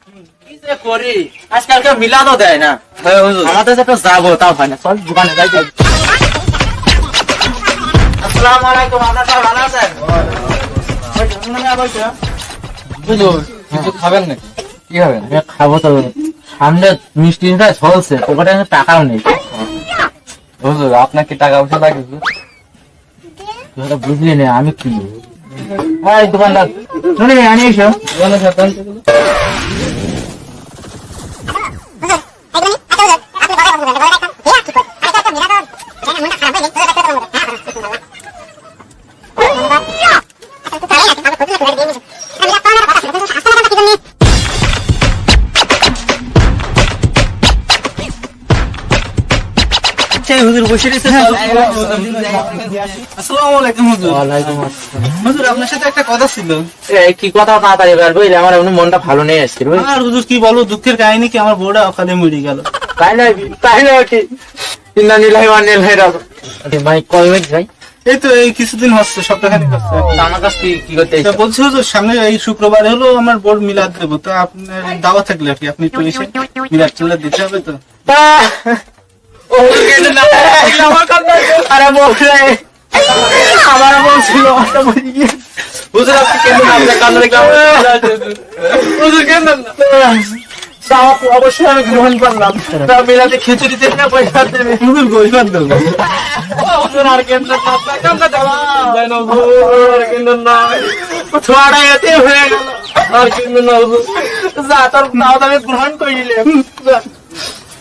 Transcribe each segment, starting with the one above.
কি যে করি আজকাল কেউ মিলাদও দেয় না। আমাদের যে যাবো তাও হয় না। চল দোকানে যাই। আসসালামু আলাইকুম, আপনার সব ভালো আছেন? কিছু খাবেন নাকি? কি খাবেন? খাবো তো, সামনে মিষ্টিটা চলছে, পকেটে টাকাও নেই। হুজুর আপনার কি টাকা পয়সা লাগে? তুই তো বুঝলি না আমি কি দোকানদার শুনে আনি এসো। হুজুর বসে রয়েছে। আসসালামু আলাইকুম হুজুর। ওয়ালাইকুম আসসালাম। হুজুর আপনার সাথে একটা কথা ছিল। কি কথা তাড়াতাড়ি বের বুঝলি, আমার এমনি মনটা ভালো নেই আজকে। আর হুজুর কি বলবো, দুঃখের কাহিনী কি আমার বউটা অকালে মরে গেল। তাই না কি চিন্তা নিলাই মানিয়ে ভাই কলমেট ভাই এই তো এই কিছুদিন হচ্ছে, সপ্তাহখানি হচ্ছে। আমার কাছ থেকে কি করতে তা বলছি হুজুর, সামনে এই শুক্রবারে হলো আমার বউর মিলাদ দেবো, তো আপনার দাওয়া থাকলে আর কি আপনি একটু এসে মিলাদ টিলাদ দিতে হবে তো। আরে বলছে আমার বলছিল হুজুর আপনি কেন হুজুর কেন অবশ্যই আমি গ্রহণ করলাম। মিলাতে খিচুড়ি দেবে না পয়সা দেবে? হুজুর গৈফার দেবো। হুজুর আর কেন্দ্র ছোয়াটা এতে হয়ে গেল আর কেন্দ্র না হুজুর। যা তোর নাও আমি গ্রহণ করে নিলাম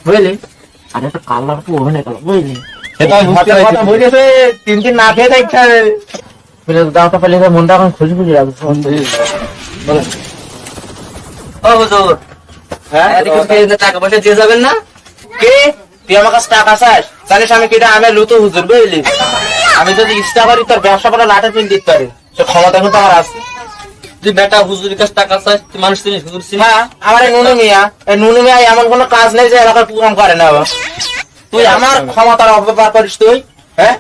বুঝলি। আরে একটা কালার তো ওখানে গেল বুঝলি। বুঝেছে 3 দিন না খেয়ে দেখতে হবে। দাওটা পেলে মনটা এখন খুশি খুশি লাগছে। ও হুজুর, হ্যাঁ টাকা পয়সা দিয়ে যাবেন না? কে তুই আমার কাছে টাকা চাস? জানিস আমি কিটা আমি লুতো হুজুর বুঝলি। আমি যদি ইচ্ছা করি তোর ব্যবসা করে লাটে পিন দিতে পারি, সে ক্ষমতা কিন্তু আমার আছে। তুই বেটা হুজুরের কাছে টাকা চাস, তুই মানুষ চিনিস? হুজুর চিনিস? হ্যাঁ আমার এই নুনু মিয়া এমন কোনো কাজ নেই যে এলাকার প্রোগ্রাম করে না। তুই আমার ক্ষমতার অপব্যবহার করিস তুই। হ্যাঁ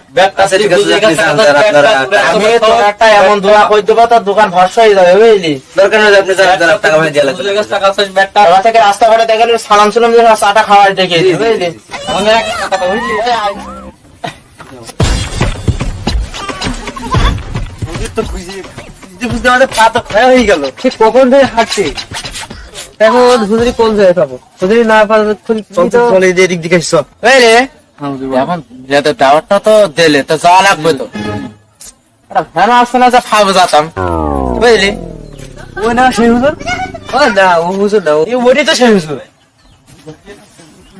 আমি তোর একটা এমন দোয়া করে দেবো তোর দোকান ভরসা হয়ে যাবে বুঝলি। দরকার নেই আপনি টাকা পয়সা দিয়ে লাগবে। হুজুরের কাছে টাকা চাস বেটা। ওরা থেকে রাস্তাঘাটে দেখে সালাম সালাম দিয়ে চাটা খাওয়ার দেখে বুঝলি। মনে রাখিস টাকা বুঝলি? বুঝতে আমাদের পা তো ক্ষয় হয়ে গেল। সে কখন থেকে হাঁটছে এখন হুজুরি কোন যায় পাবো? হুজুরি না পারবে চলে এদিক দিকে সব রে। এখন যেতে দাওয়াতটা তো দিলে তো যাওয়া লাগবে তো। ভ্যান আসছে না, যা খাবো যেতাম বুঝলি। ওই না সেই হুজুর? ও না ও হুজুর না, ওইটাই তো সেই হুজুর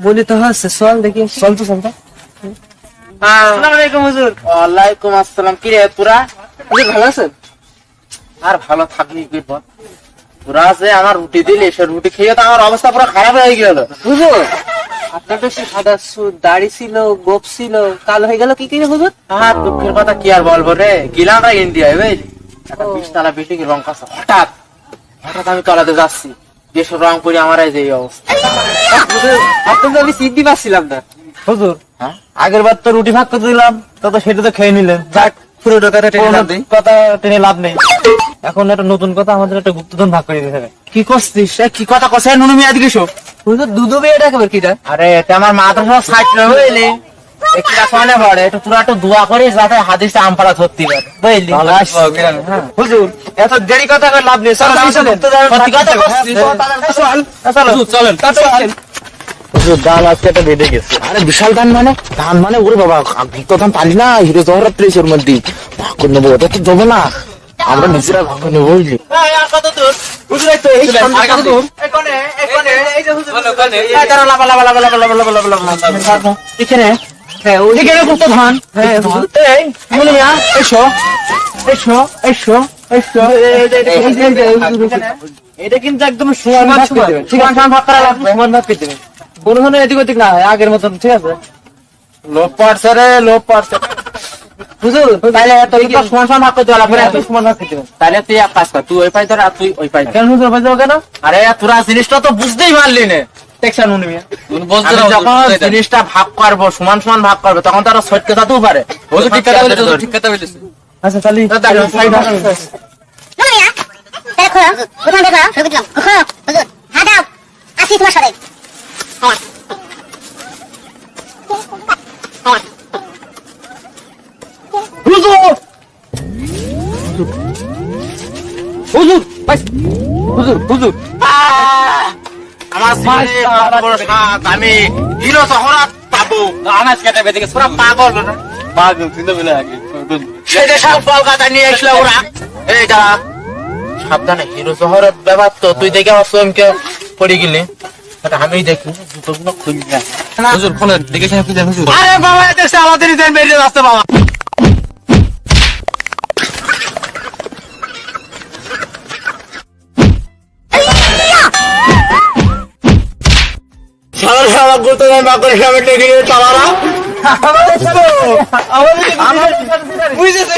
বলি তো। হচ্ছে চল দেখি, চল তো চল তো। আসসালামাইকুম হুজুর। ওয়ালাইকুম আসসালাম। কি রে তোরা হুজুর ভালো আছেন? আর ভালো থাকবি কি বল, তোরা যে আমার রুটি দিলি সে রুটি খেয়ে তো আমার অবস্থা পুরো খারাপ হয়ে গেল হুজুর। আপনার তো সে সাদা দাড়ি ছিল, গোপ ছিল, কালো হয়ে গেল কি কি হুজুর? আর দুঃখের কথা কি আর বলবো রে, গিলাম রা ইন্ডিয়ায় বুঝলি। একটা 20 তলা বিল্ডিং রং কাঁচা, হঠাৎ আমি তলাতে যাচ্ছি, বেশ রং করে আমার এই যে অবস্থা। আপনার তো আমি সিদ্ধি পাচ্ছিলাম না হুজুর। হ্যাঁ আগের বার তো রুটি ভাগ করে দিলাম, তো সেটা তো খেয়ে নিলেন। যাক পুরো কথা টেনে লাভ নেই। এখন একটা নতুন কথা, আমাদের একটা গুপ্তধন ভাগ করে দিতে হবে। কি করছিস? কি কথা কষায় নুনু মিয়া দিকে সব হুজুর দুধু বিয়ে ডাকবে কিটা? আরে এটা আমার মাদ্রাসা ছাত্র বুঝলি, একটু কাছে পড়ে, একটু তোরা একটু দোয়া করিস যাতে হাদিসটা আমপাড়া ধরতে পারে বুঝলি। হুজুর এত দেরি কথা করে লাভ নেই, চলো সত্যি কথা করছিস চলেন চলেন। ধান আজকে একটা বেঁধে গেছে। আরে বিশাল ধান মানে ধান মানে ওরে বাবা ধান পালি না হিরো জহরাত প্লেসের মধ্যে ভাগ করে নেবো, ওটা তো দেবো না, আমরা নিজেরা ভাগ করে নেবো বুঝলি। এখানে ধান এসো এসো এসো এসো, এটা কিন্তু একদম সমান ভাগ করে দেবেন, সমান ভাগ করা লাগবে, সমান ভাগ করে দেবেন, কোনো ধরনের এদিক ওদিক না হয় আগের মতন, ঠিক আছে? লোভ পাড়ছে রে, লোভ পাড়ছে হুজুর। তাহলে সমান সমান ভাগ করে দেওয়া লাগবে, সমান ভাগ করে দেবেন। তাহলে তুই এক কাজ কর, তুই ওই পাই ধর আর তুই ওই পাই। কেন হুজুর পাই দেবো কেন? আরে তোরা জিনিসটা তো বুঝতেই পারলি না। যখন জিনিসটা ভাগ করবো, সমান সমান ভাগ করবো, তখন তারা সটকে যেতেও পারে। ঠিক কথা বলেছিস, ঠিক কথা বলেছিস। আচ্ছা তাহলে দেখো, কোথায় দেখো? শুরু দিলাম। হুজুর, হাঁটাও। হুজুর হুজুর আমার জীবনে কত বড় সাপ, আমি হিরো শহরাত পাবো। আনাজ কেটে বেদিকে পুরা পাগল না? পাগল চিন্তা বলে আগে সেই যে সব কলকাতা নিয়ে আসলে ওরা, এই দাঁড়া, সাবধানে, হিরো শহরের ব্যাপার তো, তুই দেখে আমার সোমকে পড়ে গেলি, এটা আমি দেখি জুতোগুলো খুলি না। হুজুর ফোনে দেখে শুনে খুঁজে হুজুর আরে বাবা, এতে সে আমাদেরই দেন বেরিয়ে আসতে বাবা। সারা সারা গুতো না করে সামনে টেকে গিয়ে চালারা বুঝেছে